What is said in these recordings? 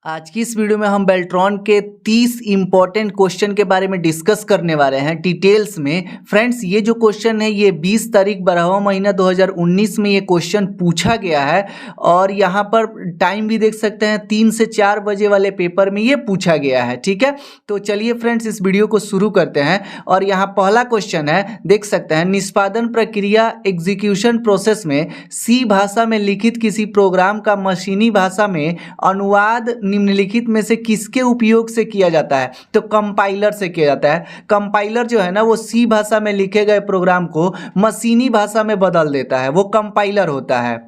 आज की इस वीडियो में हम बेल्ट्रॉन के 30 इंपॉर्टेंट क्वेश्चन के बारे में डिस्कस करने वाले हैं डिटेल्स में। फ्रेंड्स, ये जो क्वेश्चन है ये 20 तारीख 12वां महीना 2019 में ये क्वेश्चन पूछा गया है और यहाँ पर टाइम भी देख सकते हैं 3 से 4 बजे वाले पेपर में ये पूछा गया है। ठीक है, तो चलिए फ्रेंड्स इस वीडियो को शुरू करते हैं। और यहाँ पहला क्वेश्चन है, देख सकते हैं, निष्पादन प्रक्रिया एग्जीक्यूशन प्रोसेस में सी भाषा में लिखित किसी प्रोग्राम का मशीनी भाषा में अनुवाद निम्नलिखित में से किसके उपयोग से किया जाता है? तो कंपाइलर से किया जाता है। कंपाइलर जो है ना वो सी भाषा में लिखे गए प्रोग्राम को मशीनी भाषा में बदल देता है, वो कंपाइलर होता है।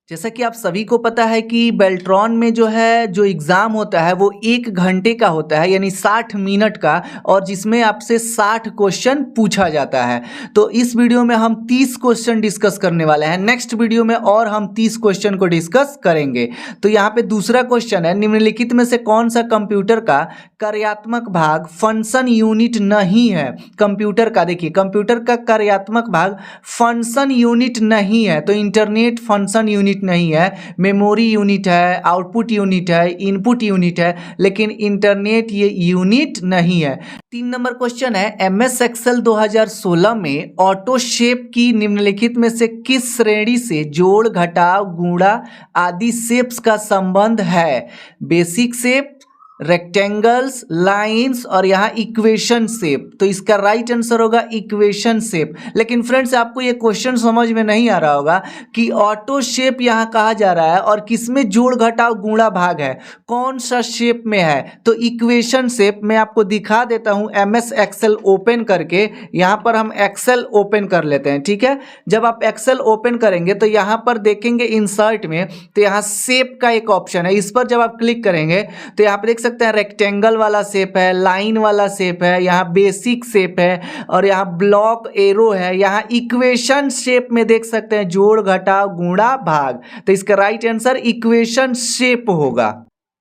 जैसा कि आप सभी को पता है कि बेल्ट्रॉन में जो एग्ज़ाम होता है वो 1 घंटे का होता है, यानी 60 मिनट का, और जिसमें आपसे 60 क्वेश्चन पूछा जाता है। तो इस वीडियो में हम 30 क्वेश्चन डिस्कस करने वाले हैं। नेक्स्ट वीडियो में और हम 30 क्वेश्चन को डिस्कस करेंगे। तो यहाँ पे दूसरा क्वेश्चन है, निम्नलिखित में से कौन सा कंप्यूटर का कार्यात्मक भाग फंक्शन यूनिट नहीं है? कंप्यूटर का, देखिए, कंप्यूटर का कार्यात्मक भाग फंक्शन यूनिट नहीं है। तो इंटरनेट फंक्शन यूनिट नहीं है, मेमोरी यूनिट है, आउटपुट यूनिट है, इनपुट यूनिट है, लेकिन इंटरनेट ये यूनिट नहीं है। 3 नंबर क्वेश्चन है, एमएस एक्सेल 2016 में ऑटो शेप की निम्नलिखित में से किस श्रेणी से जोड़, घटाव, गुणा आदि शेप्स का संबंध है? बेसिक शेप, रेक्टेंगल्स, लाइंस और यहाँ इक्वेशन शेप। तो इसका राइट आंसर होगा इक्वेशन शेप। लेकिन फ्रेंड्स आपको ये क्वेश्चन समझ में नहीं आ रहा होगा कि ऑटो शेप यहाँ कहा जा रहा है और किसमें जोड़, घटाव, गुणा भाग है, कौन सा शेप में है? तो इक्वेशन शेप। मैं आपको दिखा देता हूँ एमएस एक्सेल ओपन करके। यहाँ पर हम एक्सेल ओपन कर लेते हैं। ठीक है, जब आप एक्सेल ओपन करेंगे तो यहाँ पर देखेंगे इंसर्ट में, तो यहाँ शेप का एक ऑप्शन है, इस पर जब आप क्लिक करेंगे तो यहाँ पर सकते हैं रेक्टेंगल वाला शेप है, लाइन वाला शेप है, यहाँ बेसिक शेप है और यहाँ ब्लॉक एरो है। यहाँ इक्वेशन शेप में देख सकते हैं जोड़, घटाव, गुणा, भाग। तो इसका राइट आंसर इक्वेशन शेप होगा।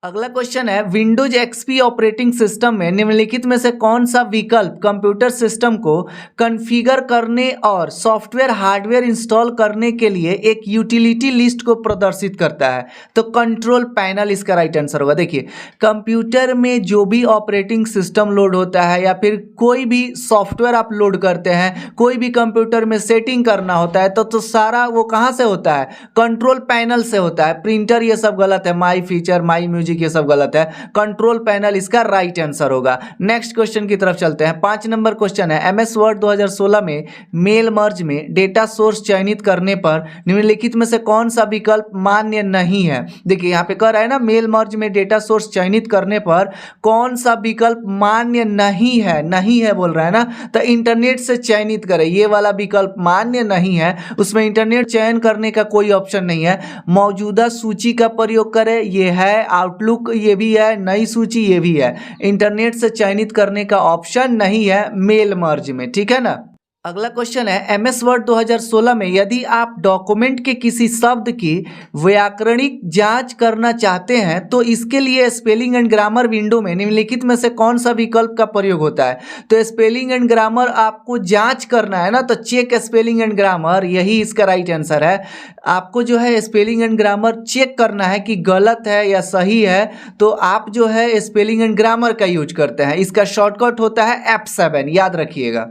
अगला क्वेश्चन है, विंडोज एक्सपी ऑपरेटिंग सिस्टम में निम्नलिखित में से कौन सा विकल्प कंप्यूटर सिस्टम को कॉन्फ़िगर करने और सॉफ्टवेयर हार्डवेयर इंस्टॉल करने के लिए एक यूटिलिटी लिस्ट को प्रदर्शित करता है? तो कंट्रोल पैनल इसका राइट आंसर होगा। देखिए, कंप्यूटर में जो भी ऑपरेटिंग सिस्टम लोड होता है या फिर कोई भी सॉफ्टवेयर आप लोड करते हैं, कोई भी कंप्यूटर में सेटिंग करना होता है तो सारा वो कहाँ से होता है? कंट्रोल पैनल से होता है। प्रिंटर ये सब गलत है, माई फीचर, माई म्यूजिक ये सब गलत है। कंट्रोल पैनल इसका राइट आंसर होगा। नेक्स्ट क्वेश्चन की तरफ चलते हैं। 5 नंबर क्वेश्चन है, एमएस वर्ड 2016 में मेल मर्ज में डेटा सोर्स चयनित करने पर निम्नलिखित में से कौन सा विकल्प मान्य नहीं है? देखिए, यहाँ पे कह रहा है ना, मेल मर्ज में डेटा सोर्स चयनित करने पर कौन सा विकल्प मान्य नहीं है? नहीं है बोल रहा है ना, तो इंटरनेट से चयनित करें। ये वाला विकल्प मान्य नहीं है, उसमें इंटरनेट चयन करने का कोई ऑप्शन नहीं है। मौजूदा सूची का प्रयोग करें, ये है। आउटलुक ये भी है, नई सूची ये भी है। इंटरनेट से चयनित करने का ऑप्शन नहीं है मेल मर्ज में। ठीक है ना। अगला क्वेश्चन है, एमएस वर्ड 2016 में यदि आप डॉक्यूमेंट के किसी शब्द की व्याकरणिक जांच करना चाहते हैं तो इसके लिए स्पेलिंग एंड ग्रामर विंडो में निम्नलिखित में से कौन सा विकल्प का प्रयोग होता है? तो स्पेलिंग एंड ग्रामर आपको जांच करना है ना, तो चेक स्पेलिंग एंड ग्रामर, यही इसका राइट आंसर है। आपको जो है स्पेलिंग एंड ग्रामर चेक करना है कि गलत है या सही है, तो आप जो है स्पेलिंग एंड ग्रामर का यूज करते हैं। इसका शॉर्टकट होता है F7, याद रखिएगा।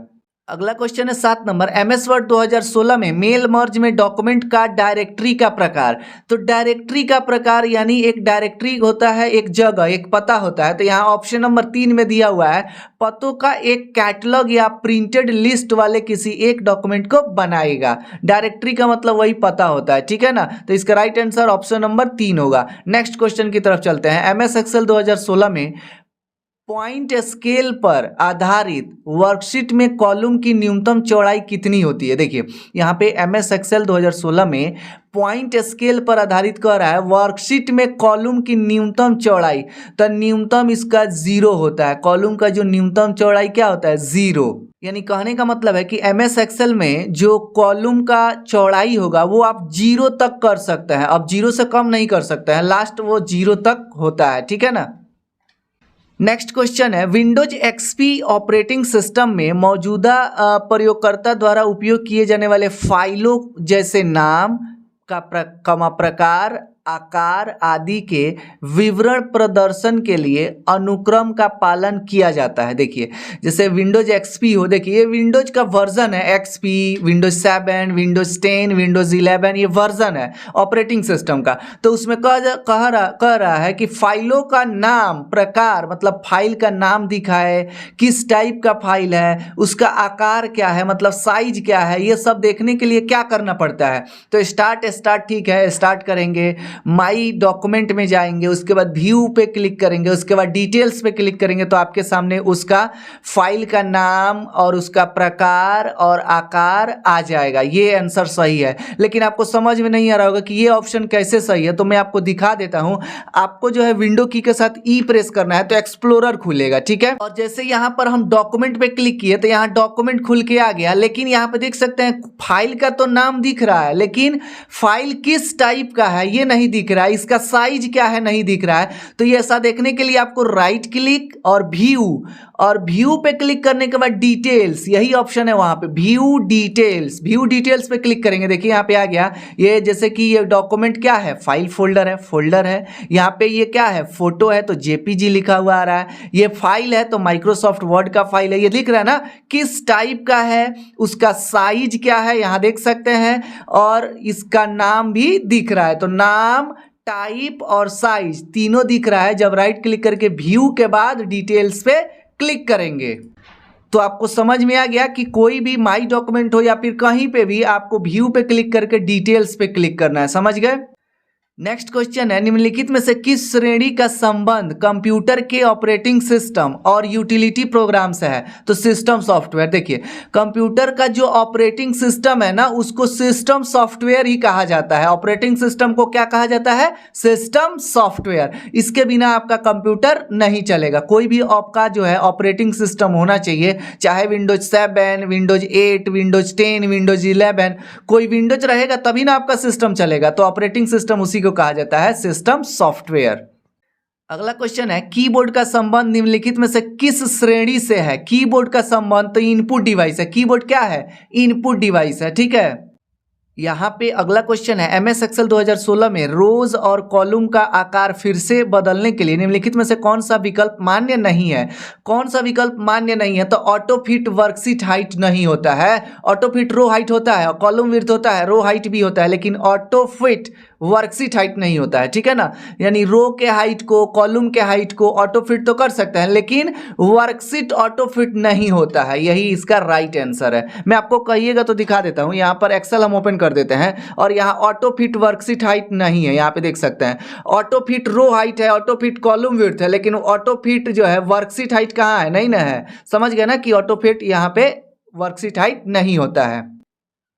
अगला क्वेश्चन है 7 नंबर, एमएस वर्ड 2016 में मेल मर्ज में डॉक्यूमेंट का डायरेक्टरी का प्रकार। तो डायरेक्टरी का प्रकार यानी एक डायरेक्टरी होता है, एक जगह, एक पता होता है। तो यहाँ ऑप्शन नंबर 3 में दिया हुआ है, पतों का एक कैटलॉग या प्रिंटेड लिस्ट वाले किसी एक डॉक्यूमेंट को बनाएगा। डायरेक्टरी का मतलब वही पता होता है। ठीक है ना, तो इसका राइट आंसर ऑप्शन नंबर 3 होगा। नेक्स्ट क्वेश्चन की तरफ चलते हैं। एमएस एक्सेल 2016 में पॉइंट स्केल पर आधारित वर्कशीट में कॉलम की न्यूनतम चौड़ाई कितनी होती है? देखिए, यहाँ पे एमएस एक्सेल 2016 में पॉइंट स्केल पर आधारित कर रहा है वर्कशीट में कॉलम की न्यूनतम चौड़ाई, तो न्यूनतम इसका 0 होता है। कॉलम का जो न्यूनतम चौड़ाई क्या होता है? 0। यानी कहने का मतलब है कि एमएस एक्सेल में जो कॉलम का चौड़ाई होगा वो आप 0 तक कर सकते हैं। अब 0 से कम नहीं कर सकते हैं, लास्ट वो 0 तक होता है। ठीक है ना। नेक्स्ट क्वेश्चन है, विंडोज एक्सपी ऑपरेटिंग सिस्टम में मौजूदा प्रयोगकर्ता द्वारा उपयोग किए जाने वाले फाइलों जैसे नाम का प्रकार, आकार आदि के विवरण प्रदर्शन के लिए अनुक्रम का पालन किया जाता है। देखिए जैसे विंडोज एक्सपी हो, देखिए ये विंडोज का वर्जन है एक्सपी, विंडोज 7, विंडोज 10, विंडोज 11, ये वर्जन है ऑपरेटिंग सिस्टम का। तो उसमें कह रहा है कि फाइलों का नाम प्रकार, मतलब फाइल का नाम दिखाए, किस टाइप का फाइल है, उसका आकार क्या है, मतलब साइज क्या है, ये सब देखने के लिए क्या करना पड़ता है। तो स्टार्ट ठीक है, स्टार्ट करेंगे, माई डॉक्यूमेंट में जाएंगे, उसके बाद व्यू पे क्लिक करेंगे, उसके बाद डिटेल्स पे क्लिक करेंगे तो आपके सामने उसका फाइल का नाम और उसका प्रकार और आकार आ जाएगा। ये आंसर सही है। लेकिन आपको समझ में नहीं आ रहा होगा कि ये ऑप्शन कैसे सही है, तो मैं आपको दिखा देता हूं। आपको जो है विंडो की के साथ ई प्रेस करना है तो एक्सप्लोरर खुलेगा, ठीक है। और जैसे यहां पर हम डॉक्यूमेंट पे क्लिक किए तो यहां डॉक्यूमेंट खुल के आ गया, लेकिन यहां पे देख सकते हैं फाइल का तो नाम दिख रहा है, लेकिन फाइल किस टाइप का है ये नहीं दिख रहा है, इसका साइज क्या है नहीं दिख रहा है। तो ये ऐसा देखने के लिए आपको राइट क्लिक और व्यू पे क्लिक करने के बाद डिटेल्स, यही ऑप्शन है वहां पे, व्यू डिटेल्स पे क्लिक करेंगे। देखिए यहाँ पे आ गया, ये जैसे कि ये डॉक्यूमेंट क्या है, फाइल फोल्डर है। यहाँ पे ये क्या है, फोटो है तो जेपीजी लिखा हुआ आ रहा है। ये फाइल है तो माइक्रोसॉफ्ट वर्ड का फाइल है, ये लिख रहा है ना किस टाइप का है, उसका साइज क्या है यहाँ देख सकते हैं, और इसका नाम भी दिख रहा है। तो नाम, टाइप और साइज तीनों दिख रहा है। जब राइट क्लिक करके व्यू के बाद डिटेल्स पे क्लिक करेंगे तो आपको समझ में आ गया कि कोई भी माई डॉक्यूमेंट हो या फिर कहीं पे भी आपको व्यू पे क्लिक करके डिटेल्स पे क्लिक करना है। समझ गए। नेक्स्ट क्वेश्चन है, निम्नलिखित में से किस श्रेणी का संबंध कंप्यूटर के ऑपरेटिंग सिस्टम और यूटिलिटी प्रोग्राम से है। तो सिस्टम सॉफ्टवेयर। देखिए कंप्यूटर का जो ऑपरेटिंग सिस्टम है ना उसको सिस्टम सॉफ्टवेयर ही कहा जाता है। ऑपरेटिंग सिस्टम को क्या कहा जाता है, सिस्टम सॉफ्टवेयर। इसके बिना आपका कंप्यूटर नहीं चलेगा। कोई भी आपका जो है ऑपरेटिंग सिस्टम होना चाहिए, चाहे विंडोज 7, विंडोज 8, विंडोज 10, विंडोज 11, कोई विंडोज रहेगा तभी ना आपका सिस्टम चलेगा। तो ऑपरेटिंग सिस्टम उसी को कहा जाता है सिस्टम सॉफ्टवेयर। अगला क्वेश्चन है, कीबोर्ड का संबंध निम्नलिखित में से किस श्रेणी से है। कीबोर्ड का संबंध तो इनपुट डिवाइस है। कीबोर्ड क्या है, इनपुट डिवाइस है, ठीक है। यहाँ पे अगला क्वेश्चन है, MS एक्सेल 2016 में रोज और कॉलम का आकार फिर से बदलने के लिए निम्नलिखित में से कौन सा विकल्प मान्य नहीं है। कौन सा विकल्प मान्य नहीं है, तो ऑटो फिट वर्कशीट हाइट नहीं होता है। ऑटो फिट रो हाइट होता है और कॉलम विड्थ होता है, रो हाइट भी होता है, लेकिन ऑटो फिट वर्कशीट हाइट नहीं होता है, ठीक है ना। यानी रो के हाइट को, कॉलम के हाइट को ऑटो फिट तो कर सकते हैं, लेकिन वर्कशीट ऑटो फिट नहीं होता है। यही इसका राइट आंसर है। मैं आपको कहिएगा तो दिखा देता हूं। यहाँ पर एक्सेल हम ओपन कर देते हैं और यहाँ ऑटो फिट वर्कशीट हाइट नहीं है। यहाँ पे देख सकते हैं ऑटो फिट रो हाइट है, ऑटो फिट कॉलम विड्थ है, लेकिन ऑटो फिट जो है वर्कशीट हाइट कहाँ है, नहीं ना है। समझ गए ना कि ऑटो फिट यहाँ पे वर्कशीट हाइट नहीं होता है।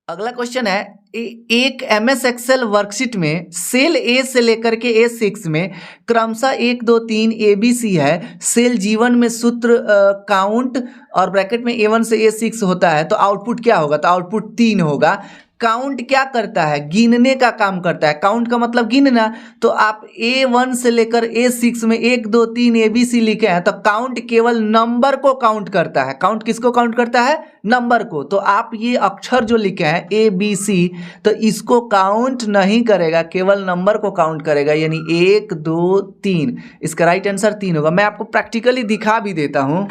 अगला क्वेश्चन है, एक MS एक्सेल वर्कशीट में सेल A से लेकर के A6 में क्रमशः 1, 2, 3 ABC है। सेल G1 में सूत्र काउंट और ब्रैकेट में A1 से A6 होता है, तो आउटपुट क्या होगा, तो आउटपुट 3 होगा। काउंट क्या करता है, गिनने का काम करता है। काउंट का मतलब गिनना। तो आप A1 से लेकर A6 में 1, 2, 3 ABC लिखे हैं, तो काउंट केवल नंबर को काउंट करता है। काउंट किसको काउंट करता है, नंबर को। तो आप ये अक्षर जो लिखे हैं ABC, तो इसको काउंट नहीं करेगा, केवल नंबर को काउंट करेगा, यानी 1, 2, 3। इसका राइट आंसर 3 होगा। मैं आपको प्रैक्टिकली दिखा भी देता हूं।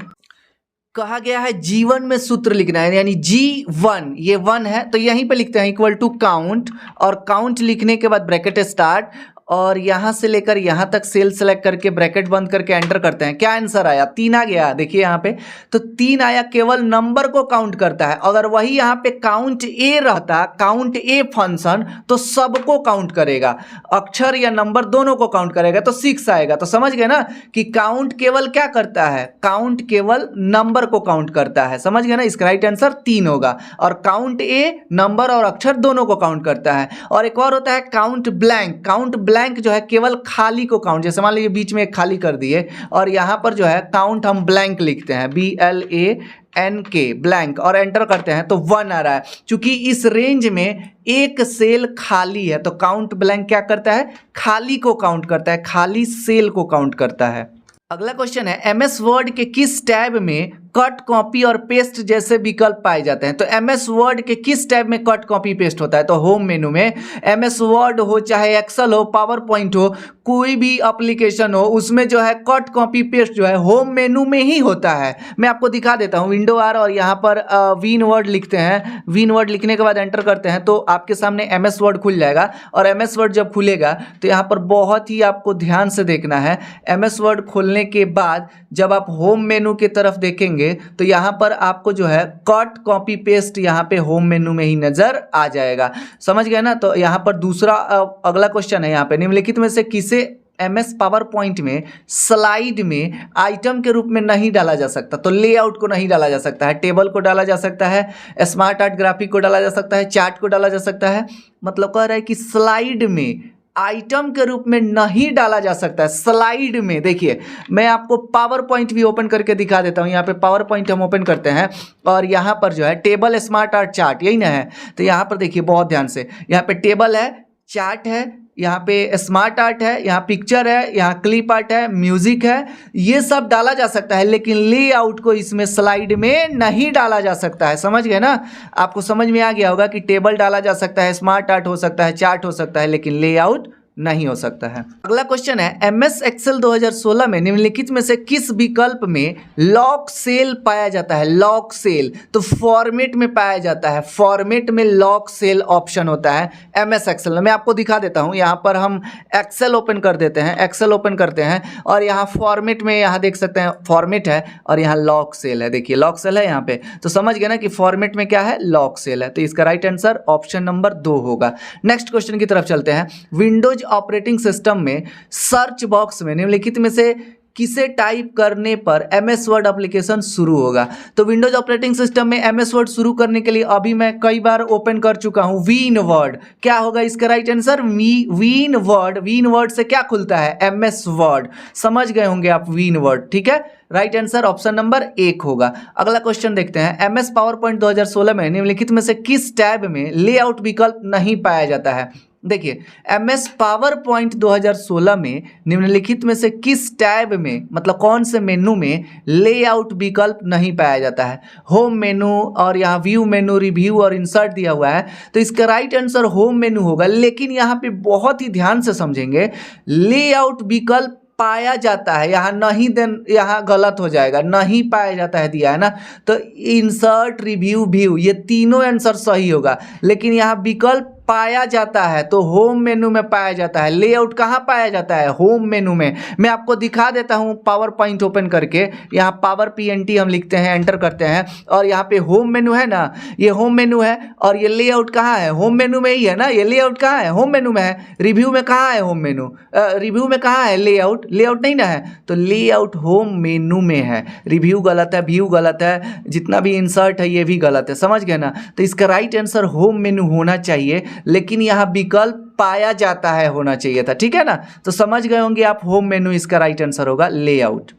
कहा गया है G1 में सूत्र लिखना है, यानी G1, ये 1 है तो यहीं पे लिखते हैं इक्वल टू काउंट, और काउंट लिखने के बाद ब्रैकेट स्टार्ट, और यहाँ से लेकर यहाँ तक सेल सेलेक्ट करके ब्रैकेट बंद करके एंटर करते हैं। क्या आंसर आया, 3 आ गया। देखिए यहाँ पे तो 3 आया, केवल नंबर को काउंट करता है। अगर वही यहाँ पे काउंट ए रहता, काउंट ए फंक्शन, तो सबको काउंट करेगा, अक्षर या नंबर दोनों को काउंट करेगा, तो 6 आएगा। तो समझ गए ना कि काउंट केवल क्या करता है, काउंट केवल नंबर को काउंट करता है। समझ गए ना, इसका राइट आंसर 3 होगा। और काउंट ए नंबर और अक्षर दोनों को काउंट करता है। और एक और होता है काउंट ब्लैंक। काउंट ब्लैंक जो है केवल खाली को काउंट, जैसे मान लीजिए बीच में एक खाली कर दिए और यहां पर जो है काउंट हम ब्लैंक लिखते हैं, BLANK ब्लैंक, और एंटर करते हैं तो 1 आ रहा है। चूंकि इस रेंज में एक सेल खाली है तो काउंट ब्लैंक क्या करता है, खाली को काउंट करता है, खाली सेल को काउंट करता है। अगला क्वेश्चन है, MS वर्ड के किस टैब में कट कॉपी और पेस्ट जैसे विकल्प पाए जाते हैं। तो एमएस वर्ड के किस टैब में कट कॉपी पेस्ट होता है? तो होम मेनू में। एमएस वर्ड हो चाहे एक्सेल हो पावर पॉइंट हो कोई भी एप्लीकेशन हो उसमें जो है कट कॉपी पेस्ट जो है होम मेनू में ही होता है। मैं आपको दिखा देता हूँ, विंडो आर और यहाँ पर विन वर्ड लिखते हैं। विन वर्ड लिखने के बाद एंटर करते हैं तो आपके सामने एमएस वर्ड खुल जाएगा। और एमएस वर्ड जब खुलेगा तो यहाँ पर बहुत ही आपको ध्यान से देखना है। एमएस वर्ड खोलने के बाद जब आप होम मेनू की तरफ देखेंगे तो यहाँ पर आपको जो है कट कॉपी पेस्ट यहाँ पे होम मेनू में ही नजर आ जाएगा। समझ गए ना? तो यहाँ पर दूसरा अगला क्वेश्चन है, यहाँ पे निम्नलिखित में से किसे एमएस पावर पॉइंट में स्लाइड में आइटम के रूप में नहीं डाला जा सकता? तो लेआउट को नहीं डाला जा सकता है, टेबल को डाला जा सकता है, स्मार्ट आर्ट ग्राफिक को डाला जा सकता है, चार्ट को डाला जा सकता है। मतलब कह रहा है कि स्लाइड में आइटम के रूप में नहीं डाला जा सकता है। स्लाइड में देखिए, मैं आपको पावर पॉइंट भी ओपन करके दिखा देता हूँ। यहाँ पे पावर पॉइंट हम ओपन करते हैं और यहाँ पर जो है टेबल स्मार्ट आर्ट चार्ट यही ना है। तो यहाँ पर देखिए बहुत ध्यान से, यहाँ पे टेबल है, चार्ट है, यहाँ पे स्मार्ट आर्ट है, यहाँ पिक्चर है, यहाँ क्लिप आर्ट है, म्यूजिक है, ये सब डाला जा सकता है। लेकिन लेआउट को इसमें स्लाइड में नहीं डाला जा सकता है। समझ गए ना? आपको समझ में आ गया होगा कि टेबल डाला जा सकता है, स्मार्ट आर्ट हो सकता है, चार्ट हो सकता है, लेकिन लेआउट नहीं हो सकता है। अगला क्वेश्चन है, एमएस एक्सेल 2016 में निम्नलिखित में से किस विकल्प में लॉक सेल पाया जाता है? लॉक सेल तो फॉर्मेट में पाया जाता है। फॉर्मेट में लॉक सेल ऑप्शन होता है एमएस एक्सेल में। मैं आपको दिखा देता हूं, यहां पर हम एक्सेल ओपन कर देते हैं, एक्सेल ओपन करते हैं और यहाँ फॉर्मेट में यहाँ देख सकते हैं फॉर्मेट है और यहाँ लॉक सेल है। देखिए लॉक सेल है यहाँ पे, तो समझ गए ना कि फॉर्मेट में क्या है? लॉक सेल है। तो इसका राइट आंसर ऑप्शन नंबर 2 होगा। नेक्स्ट क्वेश्चन की तरफ चलते हैं। विंडोज ऑपरेटिंग सिस्टम में सर्च बॉक्स में निम्नलिखित में से किसे टाइप करने पर एमएस वर्ड एप्लीकेशन शुरू होगा? तो विंडोज ऑपरेटिंग सिस्टम में एमएस वर्ड शुरू करने के लिए अभी मैं कई बार ओपन कर चुका हूं विन वर्ड। क्या होगा इसका right answer? Win word. Win word से क्या खुलता है? MS word. समझ गए होंगे आप विन वर्ड, ठीक है? राइट आंसर ऑप्शन नंबर 1 होगा। अगला क्वेश्चन देखते हैं, एमएस पावर पॉइंट 2016 में निम्नलिखित में से किस टैब में लेआउट विकल्प नहीं पाया जाता है? देखिए एमएस पावर पॉइंट 2016 में निम्नलिखित में से किस टैब में, मतलब कौन से मेनू में लेआउट विकल्प नहीं पाया जाता है? होम मेनू और यहाँ व्यू मेनू, रिव्यू और इंसर्ट दिया हुआ है, तो इसका राइट आंसर होम मेनू होगा। लेकिन यहाँ पे बहुत ही ध्यान से समझेंगे, लेआउट विकल्प पाया जाता है, यहाँ नहीं, देन यहाँ गलत हो जाएगा, नहीं पाया जाता है दिया है ना। तो इंसर्ट, रिव्यू, व्यू ये तीनों आंसर सही होगा। लेकिन यहाँ विकल्प पाया जाता है तो होम मेनू में पाया जाता है। लेआउट कहाँ पाया जाता है? होम मेनू में। मैं आपको दिखा देता हूँ पावर पॉइंट ओपन करके। यहाँ पावर PNT हम लिखते हैं, एंटर करते हैं और यहाँ पे होम मेनू है ना, ये होम मेनू है और ये लेआउट कहाँ है? होम मेनू में ही है ना। ये लेआउट कहाँ है? होम मेनू में है। रिव्यू में कहाँ है? होम मेनू। रिव्यू में कहाँ है? लेआउट। लेआउट नहीं ना है, तो लेआउट होम मेनू में है। रिव्यू गलत है, व्यू गलत है, जितना भी इंसर्ट है ये भी गलत है। समझ गए ना? तो इसका राइट आंसर होम मेनू होना चाहिए, लेकिन यहाँ विकल्प पाया जाता है होना चाहिए था, ठीक है ना? तो समझ गए होंगे आप, होम मेनू इसका राइट आंसर होगा लेआउट।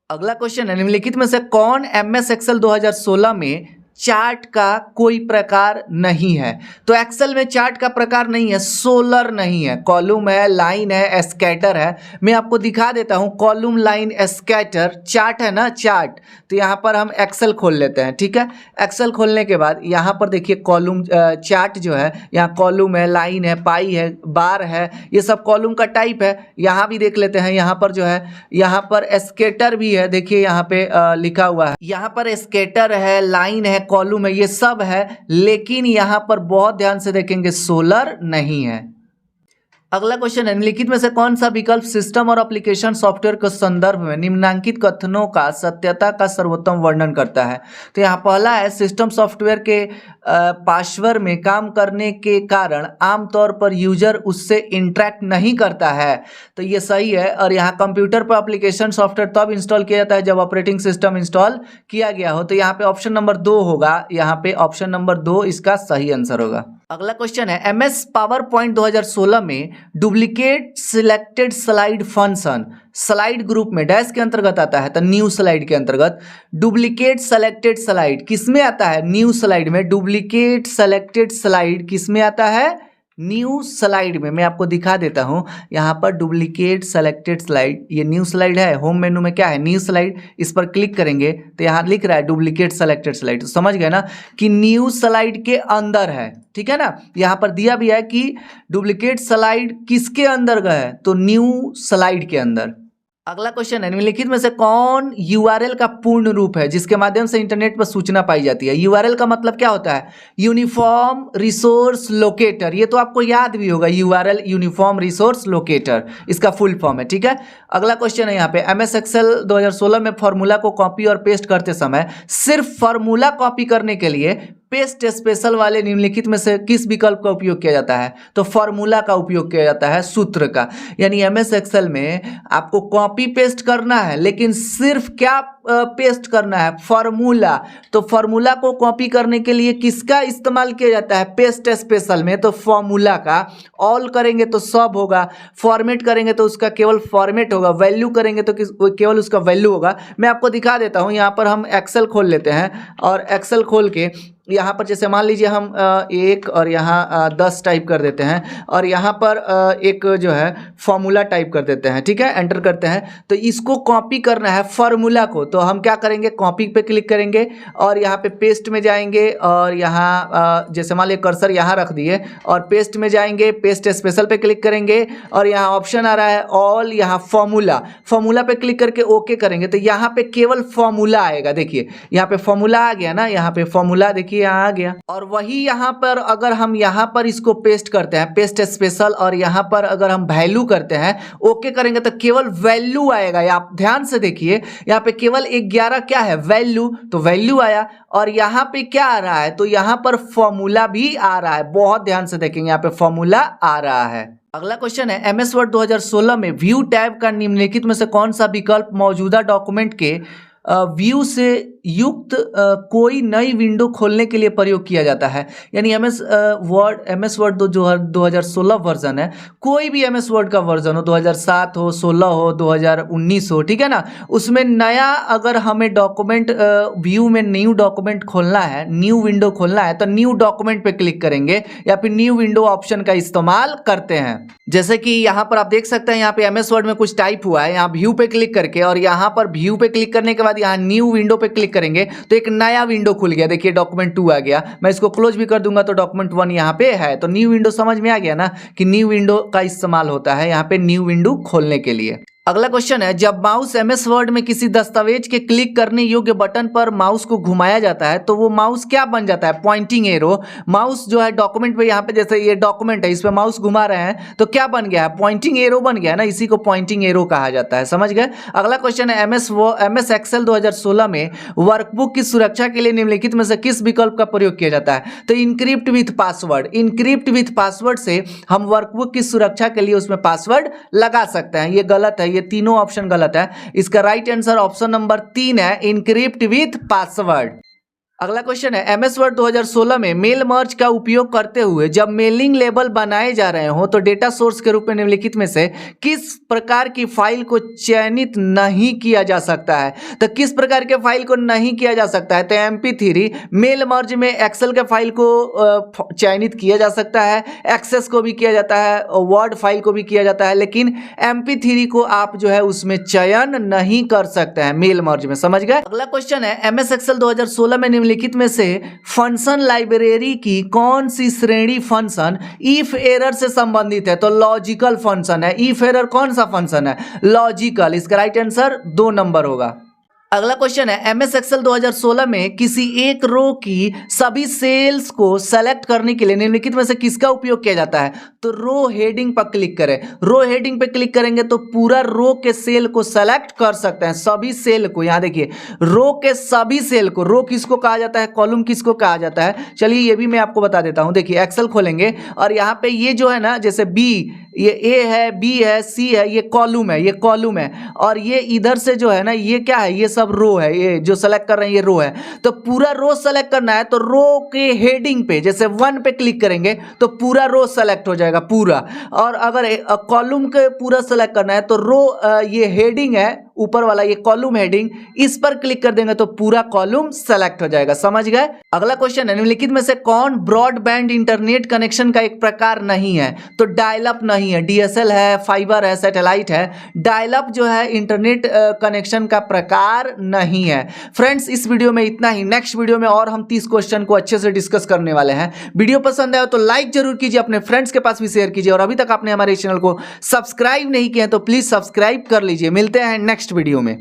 अगला क्वेश्चन है, निम्नलिखित में से कौन एमएस एक्सेल 2016 में चार्ट का कोई प्रकार नहीं है? तो एक्सेल में चार्ट का प्रकार नहीं है, सोलर नहीं है, कॉलम है, लाइन है, स्कैटर है। मैं आपको दिखा देता हूं, कॉलम, लाइन, स्कैटर, चार्ट है ना, चार्ट। तो यहां पर हम एक्सेल खोल लेते हैं, ठीक है? एक्सेल खोलने के बाद यहां पर देखिए कॉलम, चार्ट जो है, यहाँ कॉलम है, लाइन है, पाई है, बार है, ये सब कॉलम का टाइप है। यहाँ भी देख लेते हैं, यहाँ पर जो है, यहाँ पर स्कैटर भी है, देखिए यहाँ पे लिखा हुआ है, यहाँ पर स्कैटर है, लाइन है, कॉलम है, ये सब है। लेकिन यहां पर बहुत ध्यान से देखेंगे, सोलर नहीं है। अगला क्वेश्चन है, निम्नलिखित में से कौन सा विकल्प सिस्टम और एप्लीकेशन सॉफ्टवेयर के संदर्भ में निम्नलिखित कथनों का सत्यता का सर्वोत्तम वर्णन करता है? तो यहाँ पहला है, सिस्टम सॉफ्टवेयर के पार्श्वर में काम करने के कारण आमतौर पर यूजर उससे इंटरेक्ट नहीं करता है, तो ये सही है। और यहाँ कंप्यूटर पर एप्लीकेशन सॉफ्टवेयर तब इंस्टॉल किया जाता है जब ऑपरेटिंग सिस्टम इंस्टॉल किया गया हो, तो यहाँ पे ऑप्शन नंबर 2 होगा। यहाँ पे ऑप्शन नंबर 2 इसका सही आंसर होगा। अगला क्वेश्चन है, एमएस पावर पॉइंट 2016 में duplicate selected slide function slide group में डैश के अंतर्गत आता है, तो न्यू स्लाइड के अंतर्गत। डुप्लीकेट सेलेक्टेड स्लाइड किस में आता है? न्यू स्लाइड में। डुप्लीकेट सेलेक्टेड स्लाइड किस में आता है? न्यू स्लाइड में मैं आपको दिखा देता हूं, यहाँ पर डुप्लीकेट सेलेक्टेड स्लाइड, ये न्यू स्लाइड है। होम मेनू में क्या है, न्यू स्लाइड, इस पर क्लिक करेंगे तो यहाँ लिख रहा है डुप्लीकेट सेलेक्टेड स्लाइड। तो समझ गए ना कि न्यू स्लाइड के अंदर है, ठीक है ना। यहाँ पर दिया भी है कि डुप्लीकेट स्लाइड किसके अंदर गए, तो न्यू स्लाइड के अंदर। अगला क्वेश्चन है, निम्नलिखित में से कौन यूआरएल का पूर्ण रूप है जिसके माध्यम से इंटरनेट पर सूचना पाई जाती है। यूआरएल का मतलब क्या होता है, यूनिफॉर्म रिसोर्स लोकेटर। ये तो आपको याद भी होगा, यूआरएल यूनिफॉर्म रिसोर्स लोकेटर, इसका फुल फॉर्म है, ठीक है। अगला क्वेश्चन है यहाँ पे, एमएस एक्सेल 2016 में फॉर्मूला को कॉपी और पेस्ट करते समय सिर्फ फॉर्मूला कॉपी करने के लिए पेस्ट स्पेशल वाले निम्नलिखित में से किस विकल्प का उपयोग किया जाता है, तो फॉर्मूला का उपयोग किया जाता है, सूत्र का। यानी एमएस एक्सेल में आपको कॉपी पेस्ट करना है, लेकिन सिर्फ क्या पेस्ट करना है, फॉर्मूला। तो फॉर्मूला को कॉपी करने के लिए किसका इस्तेमाल किया जाता है, पेस्ट स्पेशल में, तो फॉर्मूला का। ऑल करेंगे तो सब होगा, फॉर्मेट करेंगे तो उसका केवल फॉर्मेट होगा, वैल्यू करेंगे तो केवल उसका वैल्यू होगा। मैं आपको दिखा देता हूँ, यहाँ पर हम एक्सेल खोल लेते हैं और एक्सेल खोल के यहाँ पर जैसे मान लीजिए हम 1 और यहाँ 10 टाइप कर देते हैं और यहाँ पर एक जो है फॉर्मूला टाइप कर देते हैं, ठीक है, एंटर करते हैं। तो इसको कॉपी करना है फॉर्मूला को, तो हम क्या करेंगे, कॉपी पे क्लिक करेंगे और यहाँ पे पेस्ट में जाएंगे और यहाँ जैसे मान लीजिए कर्सर यहाँ रख दिए और पेस्ट में जाएंगे, पेस्ट स्पेशल पे क्लिक करेंगे और यहाँ ऑप्शन आ रहा है ऑल, यहाँ फॉर्मूला पे क्लिक करके ओके करेंगे तो यहाँ पे केवल फॉर्मूला आएगा। देखिए यहाँ पे फॉर्मूला आ गया ना, यहाँ पे फॉर्मूला देखिए यहाँ आ गया। और वही यहाँ पर अगर हम यहाँ पर इसको पेस्ट करते हैं, पेस्ट स्पेशल, और यहाँ पर अगर हम वैल्यू करते हैं, ओके करेंगे तो केवल वैल्यू आएगा। आप ध्यान से देखिए, यहाँ पे केवल 11 क्या है, वैल्यू, तो वैल्यू आया। और यहाँ पे क्या आ रहा है, तो यहाँ पर फॉर्मूला भी आ रहा है। बहुत ध्यान से देखेंगे, यहाँ पे फॉर्मूला आ रहा है। अगला क्वेश्चन है, एमएस वर्ड 2016 में व्यू टैब का निम्नलिखित में से कौन सा विकल्प मौजूदा डॉक्यूमेंट के व्यू से युक्त कोई नई विंडो खोलने के लिए प्रयोग किया जाता है। यानी एमएस वर्ड 2016 वर्जन है, कोई भी एमएस वर्ड का वर्जन हो, 2007 हो, 16 हो, 2019 हो, ठीक है ना, उसमें नया अगर हमें डॉक्यूमेंट व्यू में न्यू डॉक्यूमेंट खोलना है, न्यू विंडो खोलना है, तो न्यू डॉक्यूमेंट पे क्लिक करेंगे या फिर न्यू विंडो ऑप्शन का इस्तेमाल करते हैं। जैसे कि यहाँ पर आप देख सकते हैं, यहाँ पे एमएस वर्ड में कुछ टाइप हुआ है, यहाँ व्यू पे क्लिक करके और यहाँ पर व्यू पे क्लिक करने के बाद यहाँ न्यू विंडो पे क्लिक करेंगे तो एक नया विंडो खुल गया। देखिए डॉक्यूमेंट 2 आ गया, मैं इसको क्लोज भी कर दूंगा तो डॉक्यूमेंट 1 यहाँ पे है। तो न्यू विंडो समझ में आ गया ना कि न्यू विंडो का इस्तेमाल होता है यहाँ पे न्यू विंडो खोलने के लिए। अगला क्वेश्चन है, जब माउस एमएस वर्ड में किसी दस्तावेज के क्लिक करने योग्य बटन पर माउस को घुमाया जाता है तो वो माउस क्या बन जाता है, पॉइंटिंग एरो। माउस जो है डॉक्यूमेंट पे, यहाँ पे जैसे ये डॉक्यूमेंट है, इस पे माउस घुमा रहे हैं तो क्या बन गया है, पॉइंटिंग एरो बन गया है ना, इसी को पॉइंटिंग एरो कहा जाता है। समझ गए। अगला क्वेश्चन है, एमएस एक्सेल 2016 में वर्कबुक की सुरक्षा के लिए निम्नलिखित में से किस विकल्प का प्रयोग किया जाता है, तो encrypt with password. Encrypt with password से हम वर्कबुक की सुरक्षा के लिए उसमें पासवर्ड लगा सकते हैं। ये गलत है, ये तीनों ऑप्शन गलत है। इसका राइट आंसर ऑप्शन नंबर 3 है, इनक्रिप्ट विथ पासवर्ड। अगला क्वेश्चन है, एमएस वर्ड 2016 में मेल मर्ज का उपयोग करते हुए जब मेलिंग लेबल बनाए जा रहे हो तो डेटा सोर्स के रूप में निम्नलिखित में से किस प्रकार की फाइल को चयनित नहीं किया जा सकता है। तो किस प्रकार के फाइल को नहीं किया जा सकता है, तो MP3 मेल मर्ज में एक्सेल के फाइल को चयनित किया जा सकता है, एक्सेस को भी किया जाता है, वर्ड फाइल को भी किया जाता है, लेकिन MP3 को आप जो है उसमें चयन नहीं कर सकते हैं मेल मर्ज में। समझ गए। अगला क्वेश्चन है, एमएस एक्सेल 2016 में निम्नलिखित में से फंक्शन लाइब्रेरी की कौन सी श्रेणी फंक्शन इफ एरर से संबंधित है, तो लॉजिकल फंक्शन है। इफ एरर कौन सा फंक्शन है, लॉजिकल। इसका राइट आंसर 2 नंबर होगा। अगला क्वेश्चन है, एमएस एक्सेल 2016 में किसी एक रो की सभी सेल्स को सेलेक्ट करने के लिए निम्नलिखित में से किसका उपयोग किया जाता है, तो रो हेडिंग पर क्लिक करें। रो हेडिंग पे क्लिक करेंगे तो पूरा रो के सेल को सेलेक्ट कर सकते हैं, सभी सेल को। यहाँ देखिए रो के सभी सेल को, रो किसको कहा जाता है, कॉलम किसको कहा जाता है, चलिए ये भी मैं आपको बता देता हूँ। देखिए एक्सेल खोलेंगे और यहाँ पे ये जो है ना, जैसे बी, ये ए है, बी है, सी है, ये कॉलम है, ये कॉलम है, और ये इधर से जो है ना, ये क्या है, ये सब रो है। ये जो सेलेक्ट कर रहे हैं ये रो है, तो पूरा रो सेलेक्ट करना है तो रो के हेडिंग पे जैसे 1 पे क्लिक करेंगे तो पूरा रो सेलेक्ट हो जाएगा पूरा। और अगर कॉलम के पूरा सेलेक्ट करना है तो रो ये हेडिंग है ऊपर वाला ये कॉलम हेडिंग, इस पर क्लिक कर देंगे तो पूरा कॉलम सेलेक्ट हो जाएगा। समझ गए। अगला क्वेश्चन है, निम्नलिखित में से कौन ब्रॉडबैंड इंटरनेट कनेक्शन का एक प्रकार नहीं है? तो डायल अप नहीं है, डीएसएल है, फाइबर है, सैटेलाइट है। डायल अप जो है इंटरनेट कनेक्शन का प्रकार नहीं है। फ्रेंड्स इस वीडियो में इतना ही। नेक्स्ट वीडियो में और हम 30 क्वेश्चन को अच्छे से डिस्कस करने वाले हैं। वीडियो पसंद आया तो लाइक जरूर कीजिए, अपने फ्रेंड्स के पास भी शेयर कीजिए, और अभी तक आपने हमारे चैनल को सब्सक्राइब नहीं किया तो प्लीज सब्सक्राइब कर लीजिए। मिलते हैं नेक्स्ट वीडियो में।